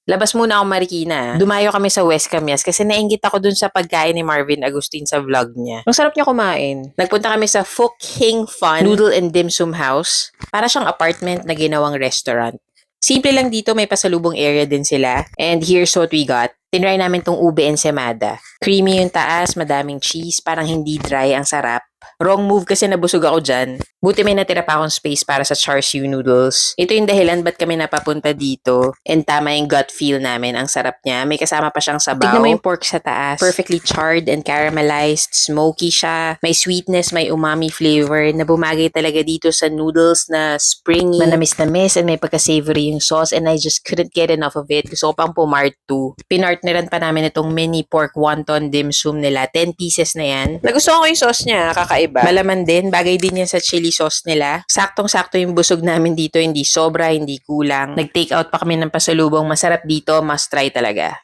Labas muna ako Marikina. Dumayo kami sa West Camias kasi nainggit ako dun sa pagkain ni Marvin Agustin sa vlog niya. Ang sarap niya kumain. Nagpunta kami sa Phuc Hing Fun Noodle and Dim Sum House. Para siyang apartment na ginawang restaurant. Simple lang dito, may pasalubong area din sila. And here's what we got. Tinry namin tong ube ensaymada. Creamy yung taas, madaming cheese, parang hindi dry, ang sarap. Wrong move kasi nabusog ako dyan. Buti may natira pa akong space para sa char siu noodles. Ito yung dahilan ba't kami napapunta dito. And tama yung gut feel namin. Ang sarap niya. May kasama pa siyang sabaw. Tignan mo yung pork sa taas. Perfectly charred and caramelized. Smoky siya. May sweetness, may umami flavor na bumagay talaga dito sa noodles na springy. Manamis-namis and may pagka-savory yung sauce and I just couldn't get enough of it. Gusto ko pang pumart 2. Pinartneran pa namin itong mini pork wonton dim sum nila. 10 pieces na yan. Nagustuhan ko yung sauce niya. Kakaiba. Malaman din. Bagay din yan sa chili sauce nila. Saktong-sakto yung busog namin dito. Hindi sobra, hindi kulang. Nag-take out pa kami ng pasalubong. Masarap dito. Must try talaga.